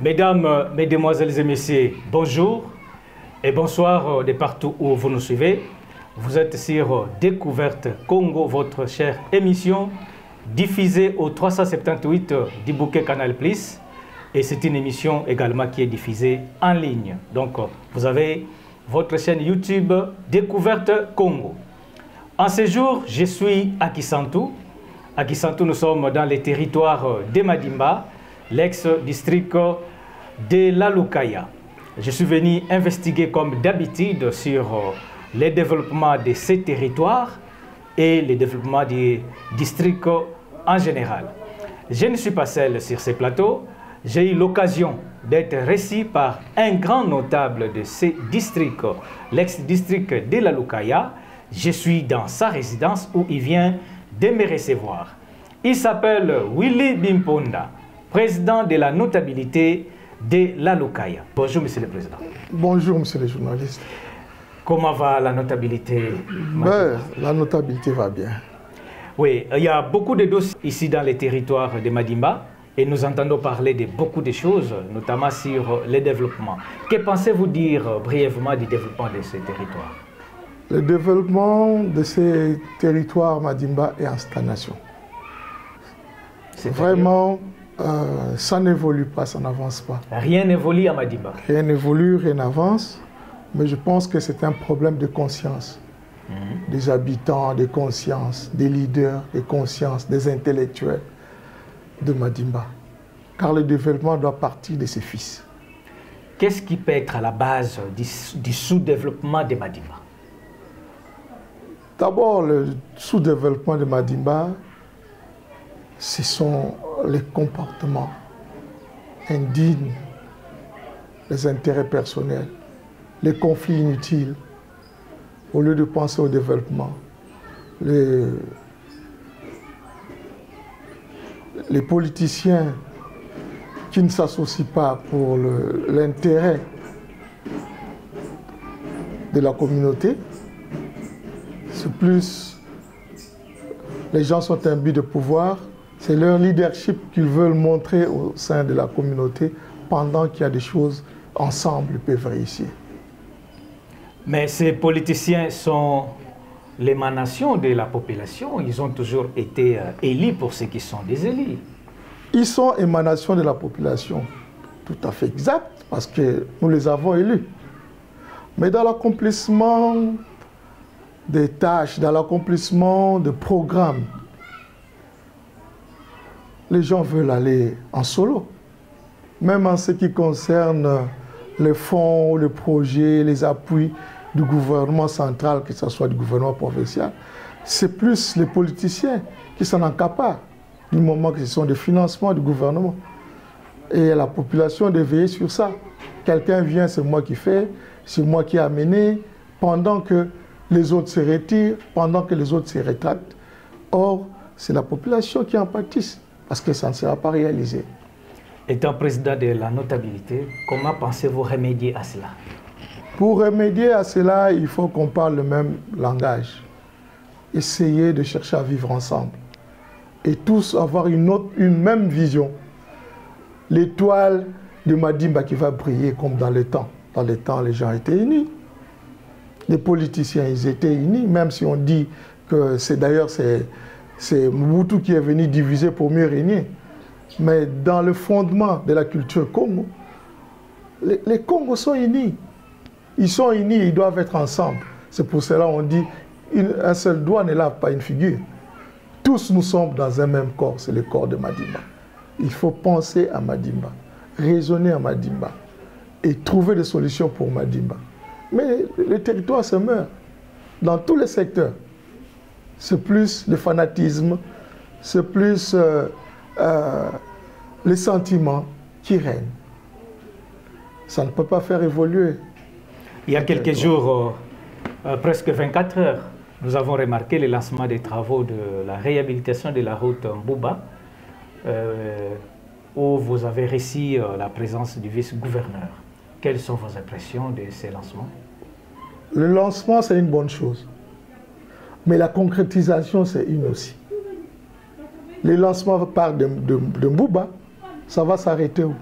Mesdames, Mesdemoiselles et Messieurs, bonjour et bonsoir de partout où vous nous suivez. Vous êtes sur Découverte Congo, votre chère émission, diffusée au 378 du bouquet Canal+. Et c'est une émission également qui est diffusée en ligne. Donc, vous avez votre chaîne YouTube Découverte Congo. En ce jour, je suis à Kisantu. À Kisantu, nous sommes dans les territoires de Madimba, l'ex-district de la Lukaya. Je suis venu investiguer comme d'habitude sur le développement de ces territoires et le développement des districts en général. Je ne suis pas seul sur ces plateaux. J'ai eu l'occasion d'être reçu par un grand notable de ces districts, l'ex-district de la Lukaya. Je suis dans sa résidence où il vient de me recevoir. Il s'appelle Willy Bimponda, président de la notabilité de la Lukaya. Bonjour, monsieur le président. Bonjour, monsieur le journaliste. Comment va la notabilité? La notabilité va bien. Oui, il y a beaucoup de dossiers ici dans les territoires de Madimba et nous entendons parler de beaucoup de choses, notamment sur le développement. Que pensez-vous dire brièvement du développement de ces territoires? Le développement de ces territoires Madimba est en stagnation. Vraiment, ça n'évolue pas, ça n'avance pas. Rien n'évolue à Madimba. Rien n'évolue, rien n'avance, mais je pense que c'est un problème de conscience. Des habitants, des consciences, des leaders, des consciences, des intellectuels de Madimba. Car le développement doit partir de ses fils. Qu'est-ce qui peut être à la base du sous-développement de Madimba? D'abord, le sous-développement de Madimba, ce sont les comportements indignes, les intérêts personnels, les conflits inutiles. Au lieu de penser au développement, les politiciens qui ne s'associent pas pour l'intérêt de la communauté, c'est plus les gens sont imbus de pouvoir, c'est leur leadership qu'ils veulent montrer au sein de la communauté pendant qu'il y a des choses ensemble ils peuvent réussir. Mais ces politiciens sont l'émanation de la population. Ils ont toujours été élus pour ceux qui sont des élus. Ils sont émanation de la population, tout à fait exact, parce que nous les avons élus. Mais dans l'accomplissement des tâches, dans l'accomplissement de programmes, les gens veulent aller en solo. Même en ce qui concerne les fonds, les projets, les appuis du gouvernement central, que ce soit du gouvernement provincial, c'est plus les politiciens qui s'en accaparent, du moment que ce sont des financements du gouvernement. Et la population doit veiller sur ça. Quelqu'un vient, c'est moi qui fais, c'est moi qui ai amené, pendant que les autres se retirent, pendant que les autres se rétractent. Or, c'est la population qui en pâtisse, parce que ça ne sera pas réalisé. Étant président de la notabilité, comment pensez-vous remédier à cela? Pour remédier à cela, il faut qu'on parle le même langage. Essayer de chercher à vivre ensemble. Et tous avoir une même vision. L'étoile de Madimba qui va briller comme dans le temps. Dans le temps, les gens étaient unis. Les politiciens, ils étaient unis, même si on dit que c'est d'ailleurs c'est Mobutu qui est venu diviser pour mieux régner. Mais dans le fondement de la culture Congo, les Congos sont unis. Ils sont unis, ils doivent être ensemble. C'est pour cela qu'on dit un seul doigt ne lave pas une figure. Tous nous sommes dans un même corps, c'est le corps de Madimba. Il faut penser à Madimba, raisonner à Madimba et trouver des solutions pour Madimba. Mais le territoire se meurt dans tous les secteurs. C'est plus le fanatisme, c'est plus les sentiments qui règnent. Ça ne peut pas faire évoluer. Il y a quelques jours, presque 24 heures, nous avons remarqué le lancement des travaux de la réhabilitation de la route Mbouba, où vous avez reçu la présence du vice-gouverneur. Quelles sont vos impressions de ces lancements? Le lancement, c'est une bonne chose. Mais la concrétisation, c'est une aussi. Les lancements par de Mbouba, ça va s'arrêter où?